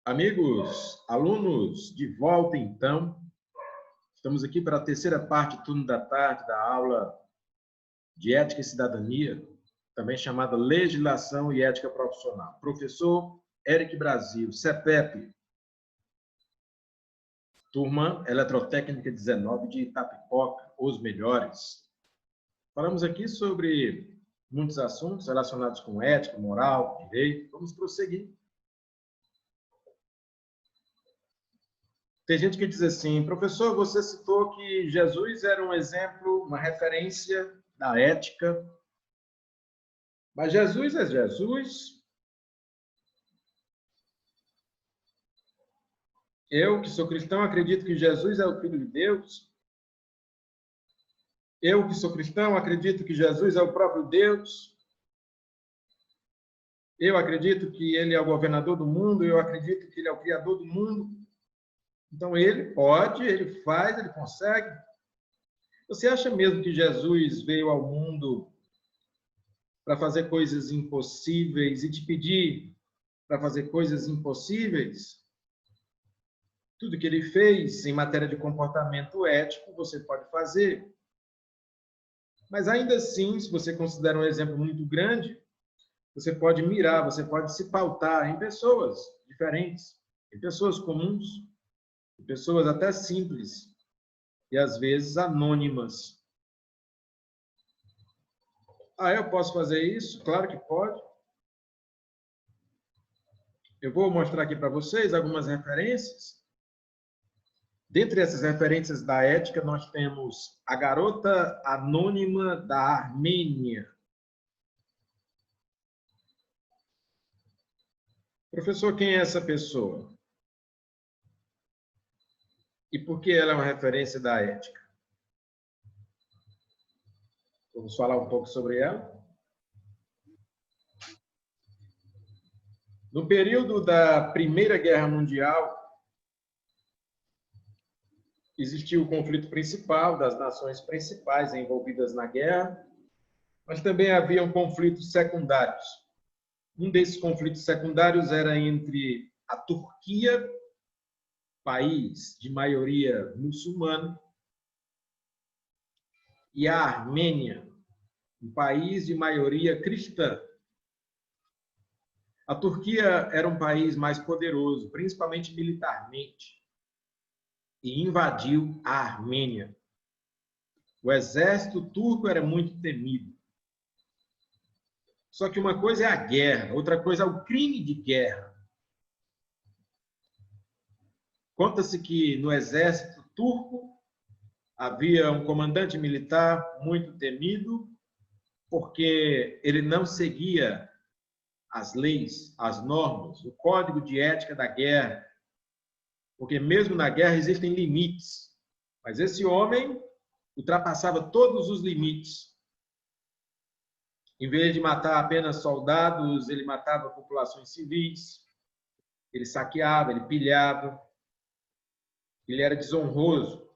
Amigos, alunos, de volta então. Estamos aqui para a terceira parte do turno da tarde da aula de Ética e Cidadania, também chamada Legislação e Ética Profissional. Professor Eric Brasil, CEPEP, turma Eletrotécnica 19 de Itapipoca, os melhores. Falamos aqui sobre muitos assuntos relacionados com ética, moral, direito. Vamos prosseguir. Tem gente que diz assim, professor, você citou que Jesus era um exemplo, uma referência da ética, mas Jesus é Jesus. Eu, que sou cristão, acredito que Jesus é o Filho de Deus. Eu, que sou cristão, acredito que Jesus é o próprio Deus. Eu acredito que ele é o governador do mundo, eu acredito que ele é o criador do mundo. Então, ele pode, ele faz, ele consegue. Você acha mesmo que Jesus veio ao mundo para fazer coisas impossíveis e te pedir para fazer coisas impossíveis? Tudo que ele fez em matéria de comportamento ético, você pode fazer. Mas, ainda assim, se você considera um exemplo muito grande, você pode mirar, você pode se pautar em pessoas diferentes, em pessoas comuns, em pessoas até simples e, às vezes, anônimas. Eu posso fazer isso? Claro que pode. Eu vou mostrar aqui para vocês algumas referências. Dentre essas referências da ética, nós temos a garota anônima da Armênia. Professor, quem é essa pessoa? E por que ela é uma referência da ética? Vamos falar um pouco sobre ela. No período da Primeira Guerra Mundial, existiu o conflito principal das nações principais envolvidas na guerra, mas também haviam conflitos secundários. Um desses conflitos secundários era entre a Turquia, país de maioria muçulmana, e a Armênia, um país de maioria cristã. A Turquia era um país mais poderoso, principalmente militarmente, e invadiu a Armênia. O exército turco era muito temido. Só que uma coisa é a guerra, outra coisa é o crime de guerra. Conta-se que no exército turco havia um comandante militar muito temido, porque ele não seguia as leis, as normas, o código de ética da guerra. Porque mesmo na guerra existem limites. Mas esse homem ultrapassava todos os limites. Em vez de matar apenas soldados, ele matava populações civis, ele saqueava, ele pilhava, ele era desonroso.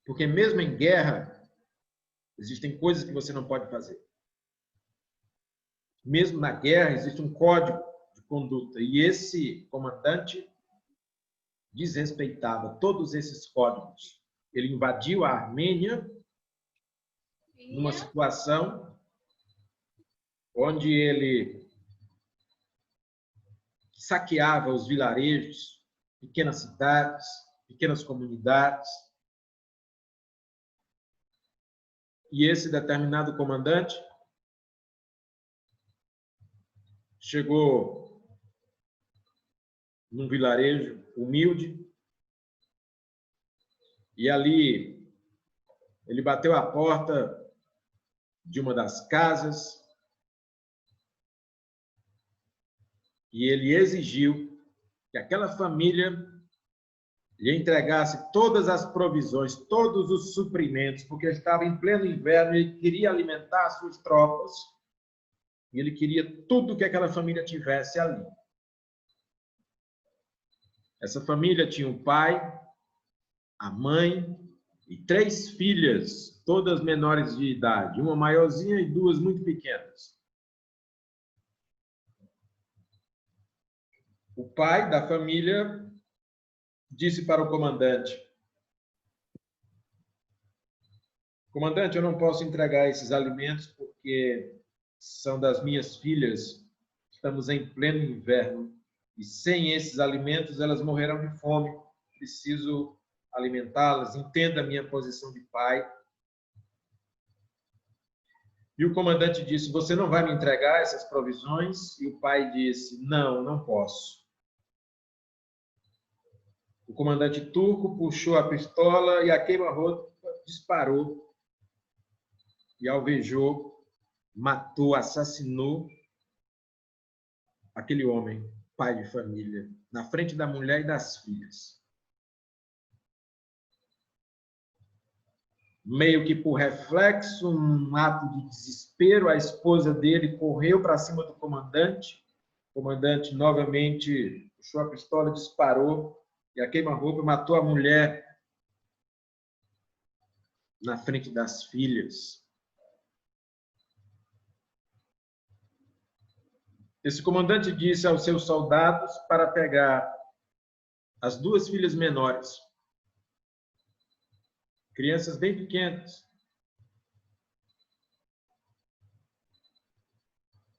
Porque mesmo em guerra, existem coisas que você não pode fazer. Mesmo na guerra, existe um código de conduta. E esse comandante desrespeitava todos esses códigos. Ele invadiu a Armênia numa situação onde ele saqueava os vilarejos, pequenas cidades, pequenas comunidades. E esse determinado comandante chegou num vilarejo humilde e ali ele bateu a porta de uma das casas e ele exigiu que aquela família lhe entregasse todas as provisões, todos os suprimentos, porque estava em pleno inverno e ele queria alimentar as suas tropas e ele queria tudo que aquela família tivesse ali. Essa família tinha o pai, a mãe e 3 filhas, todas menores de idade, uma maiorzinha e 2 muito pequenas. O pai da família disse para o comandante: comandante, eu não posso entregar esses alimentos porque são das minhas filhas. Estamos em pleno inverno e sem esses alimentos elas morrerão de fome. Preciso alimentá-las. Entenda a minha posição de pai. E o comandante disse: você não vai me entregar essas provisões? E o pai disse: não, não posso. O comandante turco puxou a pistola e a queima-roupa disparou e alvejou, matou, assassinou aquele homem, pai de família, na frente da mulher e das filhas. Meio que por reflexo, um ato de desespero, a esposa dele correu para cima do comandante. O comandante novamente puxou a pistola, disparou e a queima-roupa matou a mulher na frente das filhas. Esse comandante disse aos seus soldados para pegar as duas filhas menores, crianças bem pequenas.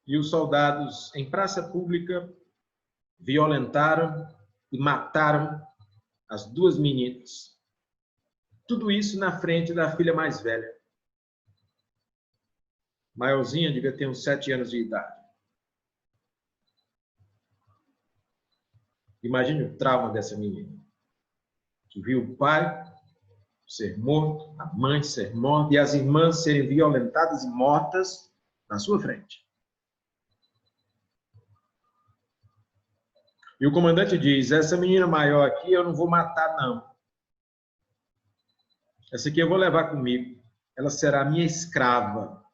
E os soldados, em praça pública, violentaram e mataram as duas meninas. Tudo isso na frente da filha mais velha. Maiorzinha devia ter uns 7 anos de idade. Imagine o trauma dessa menina, que viu o pai ser morto, a mãe ser morta e as irmãs serem violentadas e mortas na sua frente. E o comandante diz: essa menina maior aqui eu não vou matar, não. Essa aqui eu vou levar comigo. Ela será minha escrava.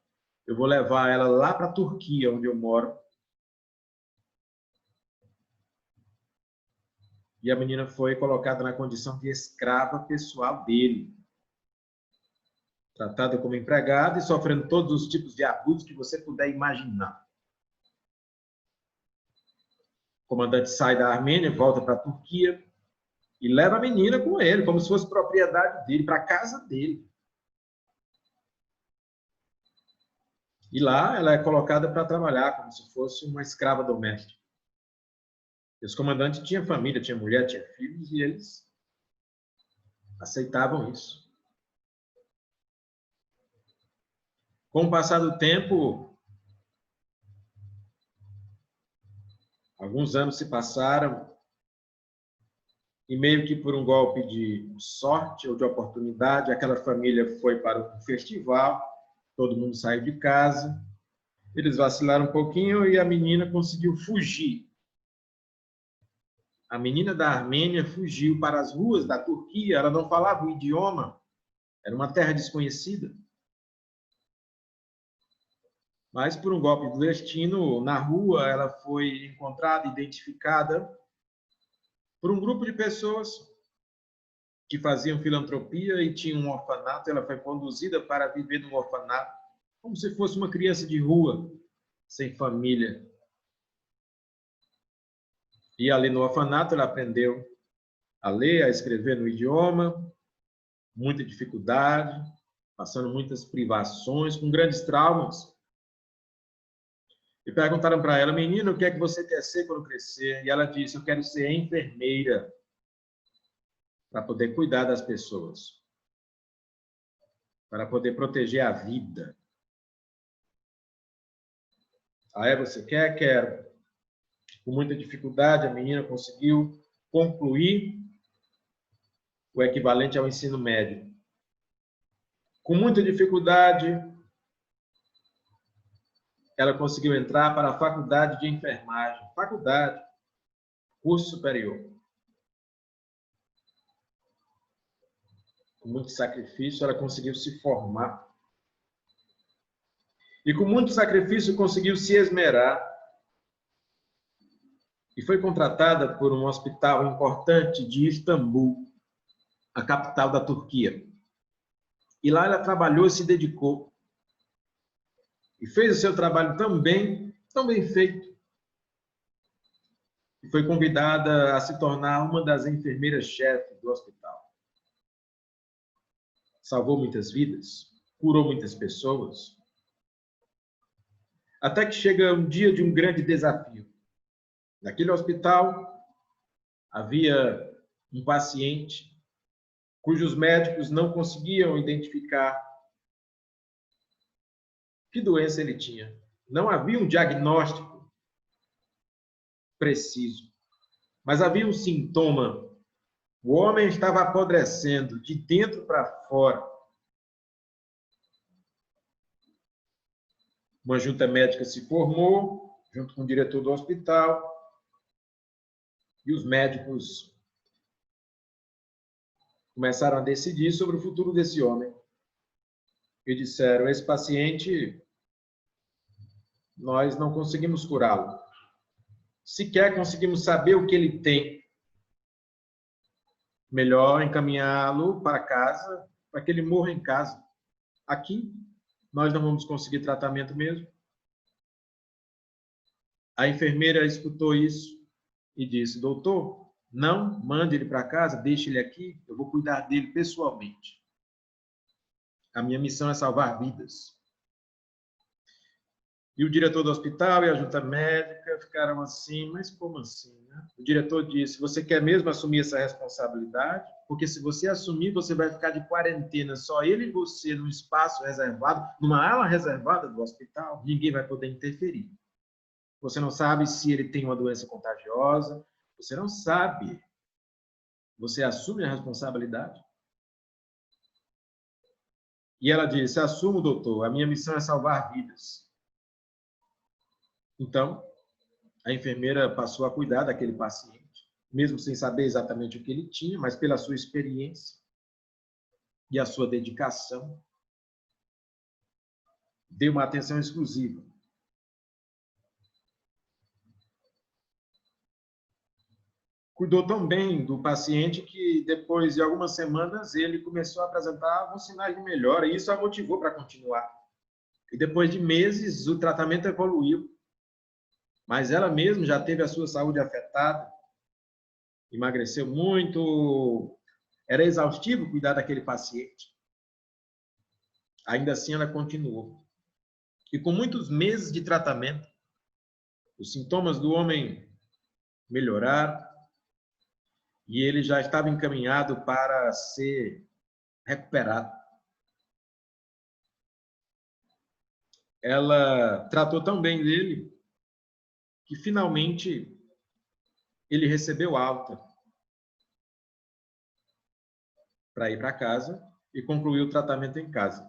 Eu vou levar ela lá para a Turquia, onde eu moro. E a menina foi colocada na condição de escrava pessoal dele. Tratada como empregada e sofrendo todos os tipos de abusos que você puder imaginar. O comandante sai da Armênia, volta para a Turquia e leva a menina com ele, como se fosse propriedade dele, para a casa dele. E lá ela é colocada para trabalhar, como se fosse uma escrava doméstica. Esse comandante tinha família, tinha mulher, tinha filhos, e eles aceitavam isso. Com o passar do tempo, alguns anos se passaram, e meio que por um golpe de sorte ou de oportunidade, aquela família foi para um festival, todo mundo saiu de casa, eles vacilaram um pouquinho e a menina conseguiu fugir. A menina da Armênia fugiu para as ruas da Turquia, ela não falava o idioma, era uma terra desconhecida. Mas, por um golpe do destino, na rua ela foi encontrada, identificada por um grupo de pessoas que faziam filantropia e tinham um orfanato. Ela foi conduzida para viver num orfanato, como se fosse uma criança de rua, sem família. E ali no orfanato ela aprendeu a ler, a escrever no idioma, muita dificuldade, passando muitas privações, com grandes traumas. E perguntaram para ela: menina, o que é que você quer ser quando crescer? E ela disse: eu quero ser enfermeira, para poder cuidar das pessoas, para poder proteger a vida. Aí você quer? Quero. Com muita dificuldade, a menina conseguiu concluir o equivalente ao ensino médio. Com muita dificuldade, ela conseguiu entrar para a faculdade de enfermagem. Faculdade, curso superior. Com muito sacrifício, ela conseguiu se formar. E com muito sacrifício, conseguiu se esmerar. E foi contratada por um hospital importante de Istambul, a capital da Turquia. E lá ela trabalhou e se dedicou. E fez o seu trabalho tão bem feito, e foi convidada a se tornar uma das enfermeiras-chefe do hospital. Salvou muitas vidas, curou muitas pessoas, até que chega um dia de um grande desafio. Naquele hospital havia um paciente cujos médicos não conseguiam identificar que doença ele tinha. Não havia um diagnóstico preciso, mas havia um sintoma. O homem estava apodrecendo de dentro para fora. Uma junta médica se formou, junto com o diretor do hospital, e os médicos começaram a decidir sobre o futuro desse homem. E disseram: esse paciente, nós não conseguimos curá-lo. Sequer conseguimos saber o que ele tem. Melhor encaminhá-lo para casa, para que ele morra em casa. Aqui, nós não vamos conseguir tratamento mesmo. A enfermeira escutou isso e disse: doutor, não mande ele para casa, deixe ele aqui, eu vou cuidar dele pessoalmente. A minha missão é salvar vidas. E o diretor do hospital e a junta médica ficaram assim: mas como assim, né? O diretor disse: você quer mesmo assumir essa responsabilidade? Porque se você assumir, você vai ficar de quarentena, só ele e você, num espaço reservado, numa ala reservada do hospital, ninguém vai poder interferir. Você não sabe se ele tem uma doença contagiosa, você não sabe. Você assume a responsabilidade? E ela disse: assumo, doutor, a minha missão é salvar vidas. Então, a enfermeira passou a cuidar daquele paciente, mesmo sem saber exatamente o que ele tinha, mas pela sua experiência e a sua dedicação, deu uma atenção exclusiva. Cuidou tão bem do paciente que, depois de algumas semanas, ele começou a apresentar alguns sinais de melhora, e isso a motivou para continuar. E depois de meses, o tratamento evoluiu. Mas ela mesma já teve a sua saúde afetada, emagreceu muito, era exaustivo cuidar daquele paciente. Ainda assim, ela continuou. E com muitos meses de tratamento, os sintomas do homem melhoraram e ele já estava encaminhado para ser recuperado. Ela tratou tão bem dele que finalmente ele recebeu alta para ir para casa e concluiu o tratamento em casa.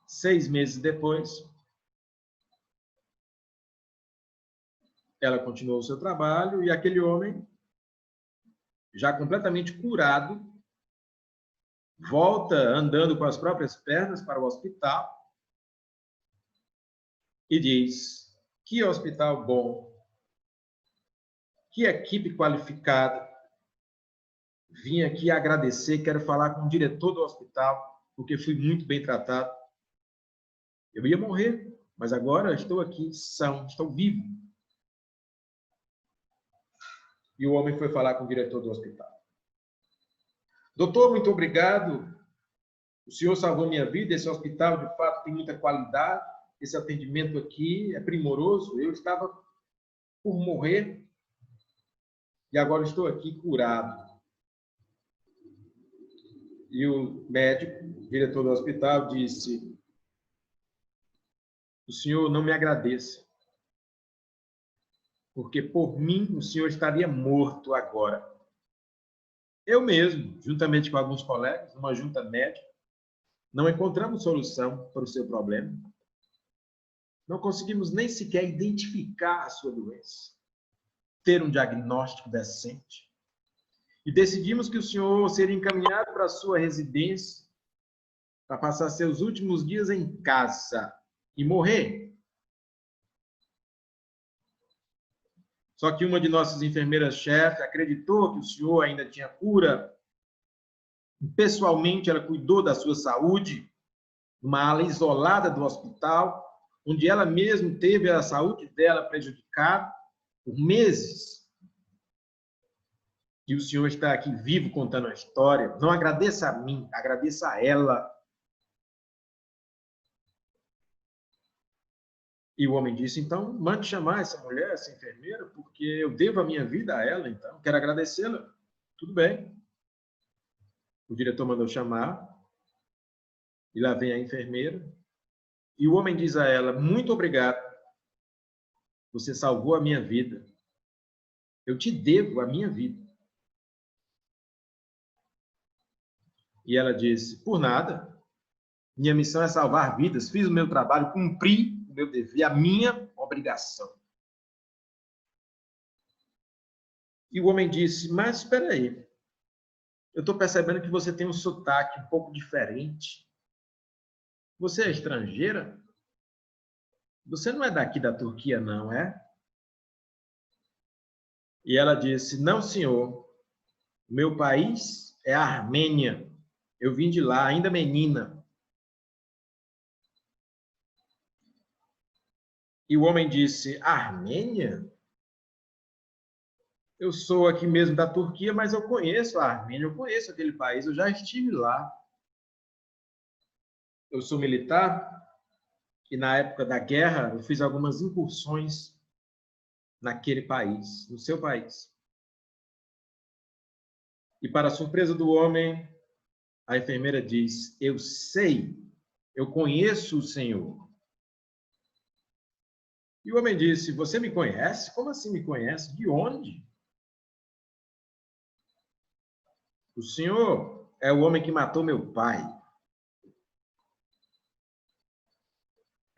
6 meses depois, ela continuou o seu trabalho e aquele homem, já completamente curado, volta andando com as próprias pernas para o hospital e diz: que hospital bom, que equipe qualificada. Vim aqui agradecer, quero falar com o diretor do hospital, porque fui muito bem tratado. Eu ia morrer, mas agora estou aqui são, estou vivo. E o homem foi falar com o diretor do hospital. Doutor, muito obrigado. O senhor salvou minha vida. Esse hospital, de fato, tem muita qualidade. Esse atendimento aqui é primoroso. Eu estava por morrer e agora estou aqui curado. E o médico, o diretor do hospital, disse: o senhor não me agradeça, porque por mim o senhor estaria morto agora. Eu mesmo, juntamente com alguns colegas, numa junta médica, não encontramos solução para o seu problema. Não conseguimos nem sequer identificar a sua doença, ter um diagnóstico decente. E decidimos que o senhor seria encaminhado para a sua residência para passar seus últimos dias em casa e morrer. Só que uma de nossas enfermeiras-chefe acreditou que o senhor ainda tinha cura. Pessoalmente, ela cuidou da sua saúde, numa ala isolada do hospital, onde ela mesma teve a saúde dela prejudicada por meses. E o Senhor está aqui vivo contando a história. Não agradeça a mim, agradeça a ela. E o homem disse, então, mande chamar essa mulher, essa enfermeira, porque eu devo a minha vida a ela, então, quero agradecê-la. Tudo bem. O diretor mandou chamar, e lá vem a enfermeira, e o homem diz a ela, muito obrigado, você salvou a minha vida. Eu te devo a minha vida. E ela disse, por nada, minha missão é salvar vidas, fiz o meu trabalho, cumpri o meu dever, a minha obrigação. E o homem disse, mas espera aí, eu estou percebendo que você tem um sotaque um pouco diferente. Você é estrangeira? Você não é daqui da Turquia, não é? E ela disse, não, senhor, meu país é a Armênia. Eu vim de lá, ainda menina. E o homem disse, Armênia? Eu sou aqui mesmo da Turquia, mas eu conheço a Armênia, eu conheço aquele país, eu já estive lá. Eu sou militar e na época da guerra eu fiz algumas incursões naquele país, no seu país. E para a surpresa do homem, a enfermeira diz, eu sei, eu conheço o Senhor. E o homem disse, você me conhece? Como assim me conhece? De onde? O Senhor é o homem que matou meu pai.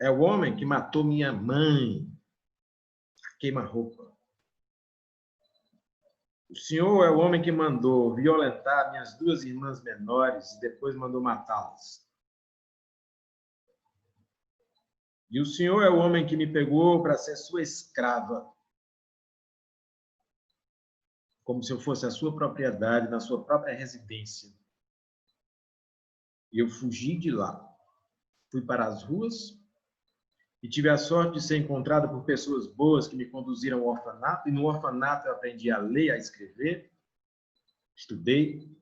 É o homem que matou minha mãe. Queima-roupa. O Senhor é o homem que mandou violentar minhas duas irmãs menores e depois mandou matá-las. E o Senhor é o homem que me pegou para ser sua escrava, como se eu fosse a sua propriedade, na sua própria residência. E eu fugi de lá. Fui para as ruas e tive a sorte de ser encontrado por pessoas boas que me conduziram ao orfanato. E no orfanato eu aprendi a ler, a escrever, estudei,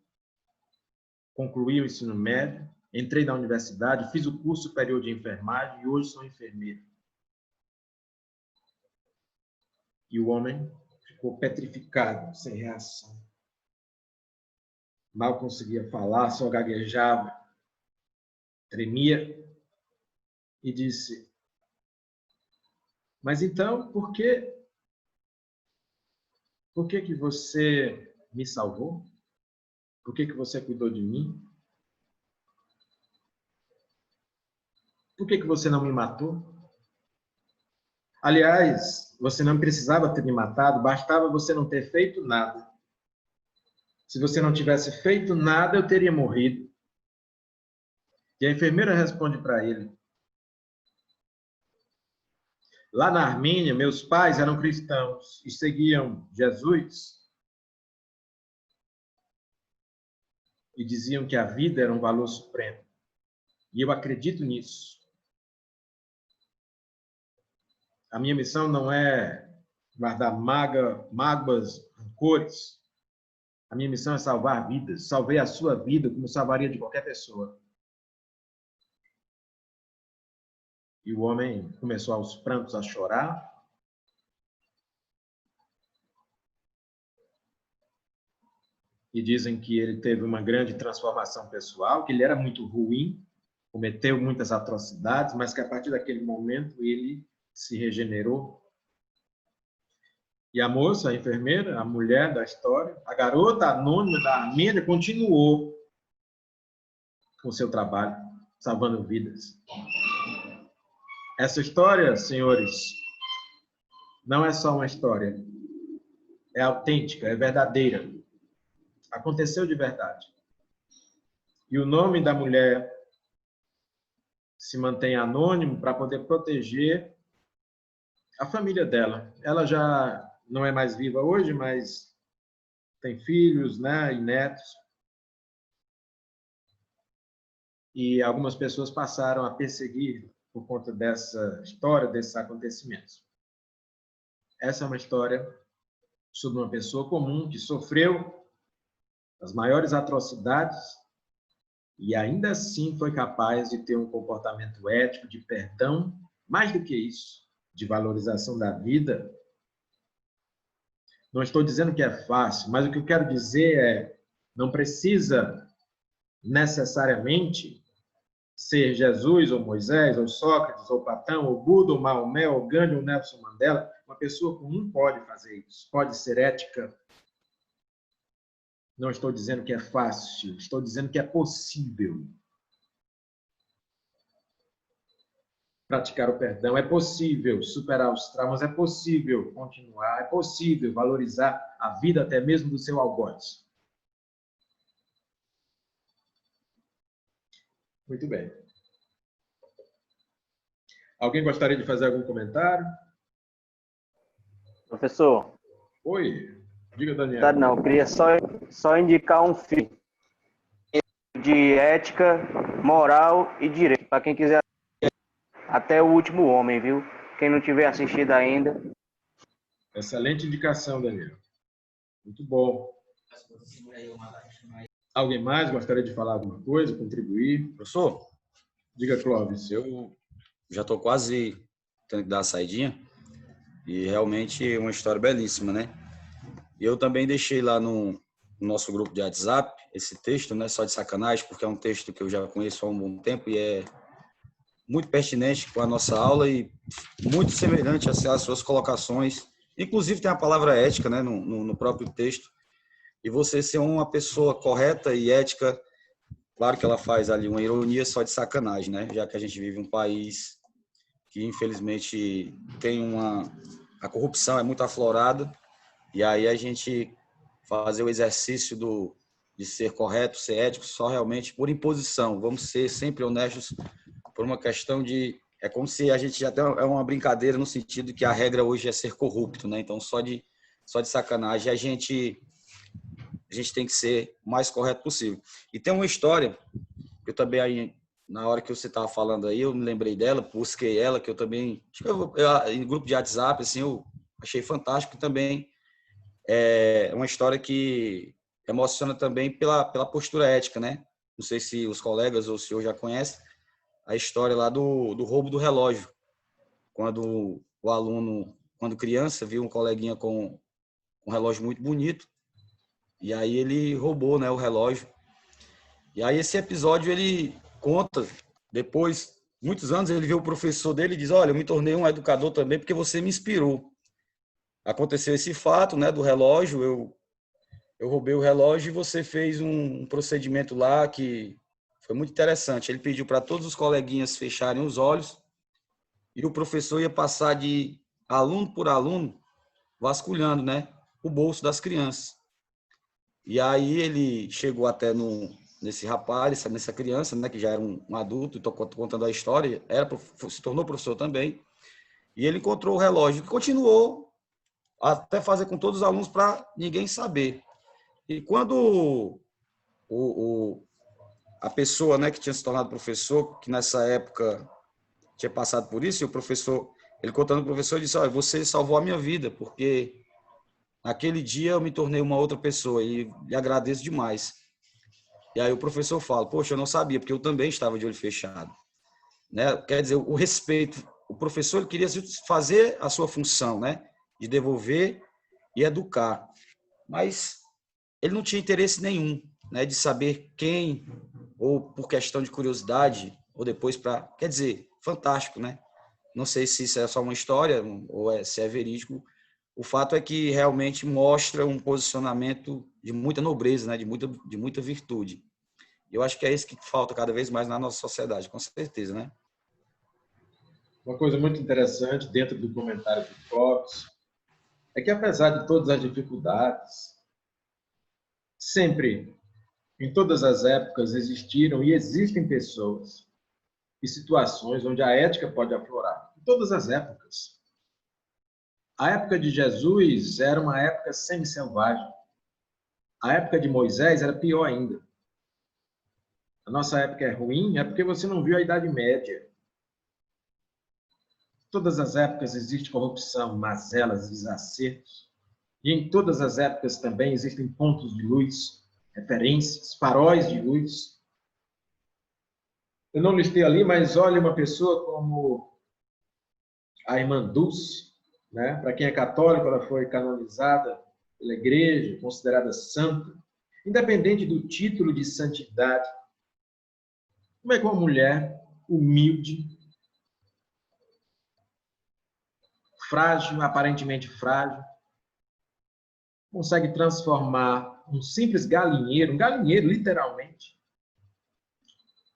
concluí o ensino médio, entrei na universidade, fiz o curso superior de enfermagem e hoje sou enfermeiro. E o homem ficou petrificado, sem reação. Mal conseguia falar, só gaguejava, tremia e disse, mas então, por que que você me salvou? Por que você cuidou de mim? Por que você não me matou? Aliás, você não precisava ter me matado, bastava você não ter feito nada. Se você não tivesse feito nada, eu teria morrido. E a enfermeira responde para ele, lá na Armênia, meus pais eram cristãos e seguiam Jesus e diziam que a vida era um valor supremo. E eu acredito nisso. A minha missão não é guardar mágoas, rancores. A minha missão é salvar vidas. Salvei a sua vida como salvaria de qualquer pessoa. E o homem começou aos prantos a chorar. E dizem que ele teve uma grande transformação pessoal, que ele era muito ruim, cometeu muitas atrocidades, mas que a partir daquele momento ele se regenerou. E a moça, a enfermeira, a mulher da história, a garota anônima da Armênia, continuou com o seu trabalho, salvando vidas. Essa história, senhores, não é só uma história. É autêntica, é verdadeira. Aconteceu de verdade. E o nome da mulher se mantém anônimo para poder proteger a família dela. Ela já não é mais viva hoje, mas tem filhos, né, e netos. E algumas pessoas passaram a perseguir por conta dessa história, desses acontecimentos. Essa é uma história sobre uma pessoa comum que sofreu as maiores atrocidades e ainda assim foi capaz de ter um comportamento ético, de perdão, mais do que isso, de valorização da vida. Não estou dizendo que é fácil, mas o que eu quero dizer é, não precisa necessariamente ser Jesus, ou Moisés, ou Sócrates, ou Platão, ou Buda, ou Maomé, ou Gandhi, ou Nelson Mandela. Uma pessoa comum pode fazer isso, pode ser ética. Não estou dizendo que é fácil, estou dizendo que é possível praticar o perdão, é possível superar os traumas, é possível continuar, é possível valorizar a vida até mesmo do seu algoz. Muito bem. Alguém gostaria de fazer algum comentário? Professor. Oi, diga, Daniel. Tá, não, eu queria só indicar um filme de ética, moral e direito, para quem quiser até o último homem, viu? Quem não tiver assistido ainda. Excelente indicação, Daniel. Muito bom. Alguém mais gostaria de falar alguma coisa, contribuir? Professor? Diga, Clóvis. Eu já estou quase tendo que dar a saidinha e realmente é uma história belíssima, né? Eu também deixei lá no nosso grupo de WhatsApp esse texto, né? Só de sacanagem, porque é um texto que eu já conheço há um bom tempo e é muito pertinente com a nossa aula e muito semelhante às suas colocações. Inclusive tem a palavra ética, né? No próprio texto. E você ser uma pessoa correta e ética, claro que ela faz ali uma ironia só de sacanagem, né? Já que a gente vive um país que infelizmente tem a corrupção é muito aflorada, e aí a gente fazer o exercício de ser correto, ser ético, só realmente por imposição. Vamos ser sempre honestos por uma questão de... É como se a gente já tem uma brincadeira no sentido que a regra hoje é ser corrupto, né? Então, só de sacanagem, a gente tem que ser o mais correto possível. E tem uma história, eu também aí, na hora que você estava falando aí, eu me lembrei dela, busquei ela, que eu também... em grupo de WhatsApp, assim, eu achei fantástico também. É uma história que emociona também pela postura ética, né? Não sei se os colegas ou o senhor já conhecem a história lá do roubo do relógio. Quando o aluno, quando criança, viu um coleguinha com um relógio muito bonito, e aí ele roubou, né, o relógio. E aí esse episódio ele conta, depois, muitos anos, ele vê o professor dele e diz, olha, eu me tornei um educador também porque você me inspirou. Aconteceu esse fato, né, do relógio, eu roubei o relógio e você fez um procedimento lá que foi muito interessante. Ele pediu para todos os coleguinhas fecharem os olhos e o professor ia passar de aluno por aluno, vasculhando, né, o bolso das crianças. E aí ele chegou até nesse rapaz, nessa criança, né, que já era um adulto, estou contando a história, se tornou professor também, e ele encontrou o relógio e continuou até fazer com todos os alunos para ninguém saber. E quando a pessoa, né, que tinha se tornado professor, que nessa época tinha passado por isso, e o professor, ele contando para o professor, disse, olha, você salvou a minha vida, porque naquele dia eu me tornei uma outra pessoa e lhe agradeço demais. E aí o professor fala, poxa, eu não sabia, porque eu também estava de olho fechado. Né? Quer dizer, o respeito, o professor ele queria fazer a sua função, né, de devolver e educar, mas ele não tinha interesse nenhum, né, de saber quem, ou por questão de curiosidade, ou depois para... Quer dizer, fantástico, né? Não sei se isso é só uma história, ou se é verídico. O fato é que realmente mostra um posicionamento de muita nobreza, né, de muita virtude. Eu acho que é isso que falta cada vez mais na nossa sociedade, com certeza, né? Uma coisa muito interessante dentro do comentário do Clóvis é que, apesar de todas as dificuldades, sempre, em todas as épocas, existiram e existem pessoas e situações onde a ética pode aflorar. Em todas as épocas. A época de Jesus era uma época semi-selvagem. A época de Moisés era pior ainda. A nossa época é ruim é porque você não viu a Idade Média. todas as épocas existe corrupção, mazelas, desacertos. E em todas as épocas também existem pontos de luz, referências, faróis de luz. Eu não listei ali, mas olha uma pessoa como a irmã Dulce, né? Para quem é católico, ela foi canonizada pela igreja, considerada santa, independente do título de santidade. Como é que uma mulher humilde, frágil, aparentemente frágil, consegue transformar um simples galinheiro, um galinheiro literalmente,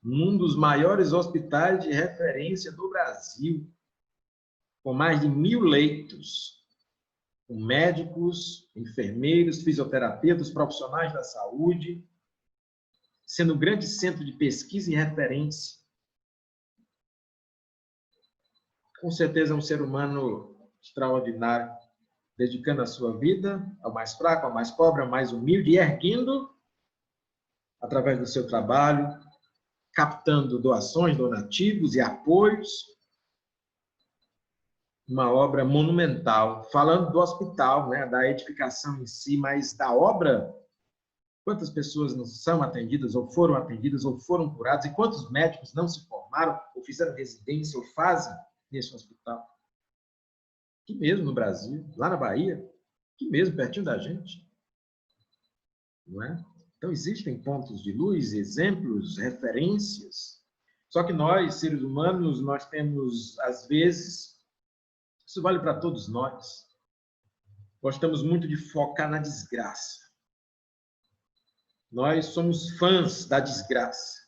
num dos maiores hospitais de referência do Brasil, com mais de 1.000 leitos, com médicos, enfermeiros, fisioterapeutas, profissionais da saúde, sendo um grande centro de pesquisa e referência. Com certeza é um ser humano extraordinário, dedicando a sua vida ao mais fraco, ao mais pobre, ao mais humilde, e erguendo, através do seu trabalho, captando doações, donativos e apoios, uma obra monumental, falando do hospital, né, da edificação em si, mas da obra, quantas pessoas não são atendidas, ou foram curadas, e quantos médicos não se formaram, ou fizeram residência, ou fazem nesse hospital. Aqui mesmo no Brasil, lá na Bahia, aqui mesmo, pertinho da gente. Não é? Então, existem pontos de luz, exemplos, referências. Só que nós, seres humanos, nós temos, às vezes, isso vale para todos nós, gostamos muito de focar na desgraça. Nós somos fãs da desgraça.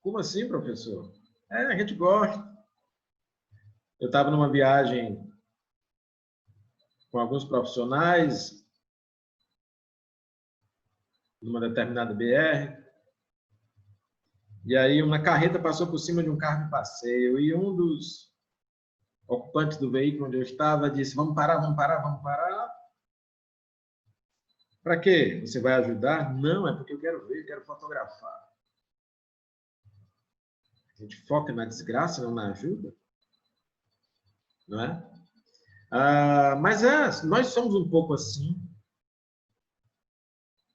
Como assim, professor? A gente gosta. Eu estava numa viagem com alguns profissionais, numa determinada BR, e aí uma carreta passou por cima de um carro de passeio, e um dos ocupantes do veículo onde eu estava disse: vamos parar, vamos parar, vamos parar. Para quê? Você vai ajudar? Não, é porque eu quero ver, quero fotografar. A gente foca na desgraça, não na ajuda. Não é? Mas nós somos um pouco assim.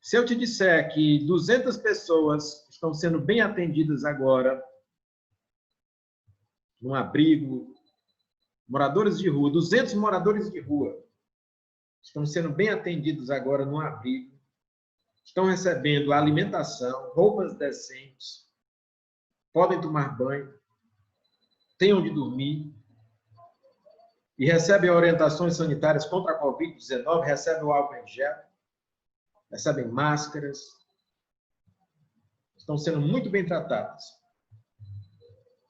Se eu te disser que 200 pessoas estão sendo bem atendidas agora, num abrigo, moradores de rua, 200 moradores de rua estão sendo bem atendidos agora num abrigo, estão recebendo alimentação, roupas decentes, podem tomar banho, têm onde dormir, e recebem orientações sanitárias contra a Covid-19, recebem o álcool em gel, recebem máscaras, estão sendo muito bem tratadas.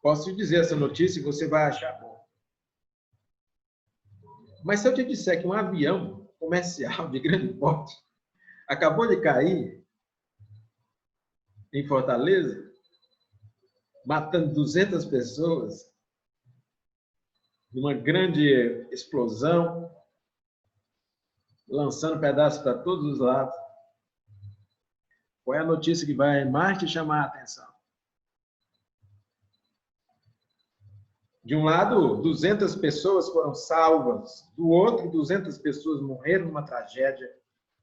Posso te dizer essa notícia e você vai achar bom. Mas se eu te disser que um avião comercial de grande porte acabou de cair em Fortaleza, matando 200 pessoas, numa grande explosão, lançando pedaços para todos os lados, qual é a notícia que vai mais te chamar a atenção? De um lado, 200 pessoas foram salvas, do outro, 200 pessoas morreram numa tragédia.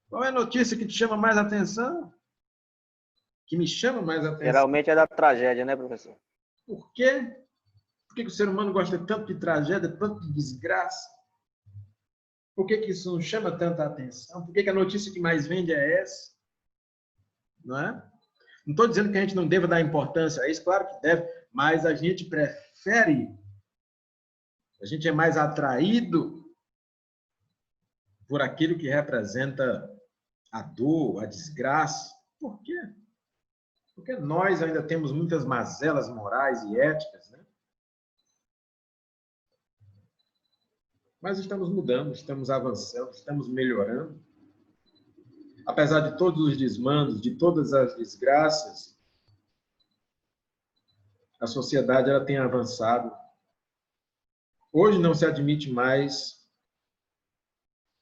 Qual é a notícia que te chama mais a atenção? Que me chama mais a atenção? Geralmente é da tragédia, né, professor? Por quê? Por que o ser humano gosta tanto de tragédia, tanto de desgraça? Por que isso não chama tanta atenção? Por que a notícia que mais vende é essa? Não é? Não estou dizendo que a gente não deva dar importância a isso, claro que deve, mas a gente prefere, a gente é mais atraído por aquilo que representa a dor, a desgraça. Por quê? Porque nós ainda temos muitas mazelas morais e éticas, né? Mas estamos mudando, estamos avançando, estamos melhorando. Apesar de todos os desmandos, de todas as desgraças, a sociedade ela tem avançado. Hoje não se admite mais,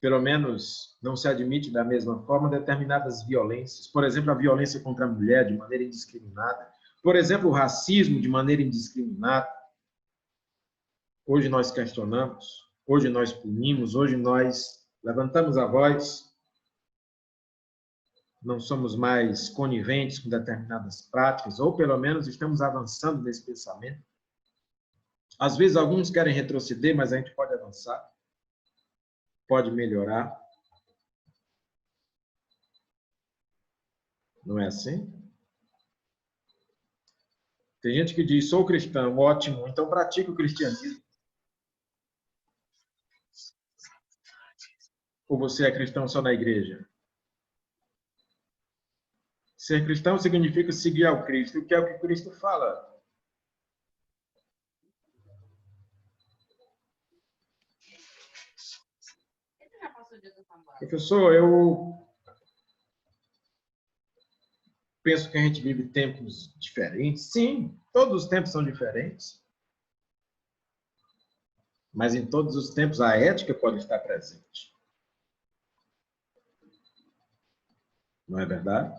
pelo menos não se admite da mesma forma, determinadas violências. Por exemplo, a violência contra a mulher de maneira indiscriminada. Por exemplo, o racismo de maneira indiscriminada. Hoje nós questionamos, hoje nós punimos, hoje nós levantamos a voz, não somos mais coniventes com determinadas práticas, ou pelo menos estamos avançando nesse pensamento. Às vezes alguns querem retroceder, mas a gente pode avançar, pode melhorar. Não é assim? Tem gente que diz, sou cristão, ótimo, então pratique o cristianismo. Ou você é cristão só na igreja? Ser cristão significa seguir ao Cristo, que é o que Cristo fala. Professor, eu penso que a gente vive tempos diferentes. Sim, todos os tempos são diferentes. Mas em todos os tempos a ética pode estar presente. Não é verdade?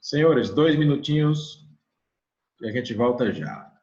Senhores, 2 minutinhos e a gente volta já.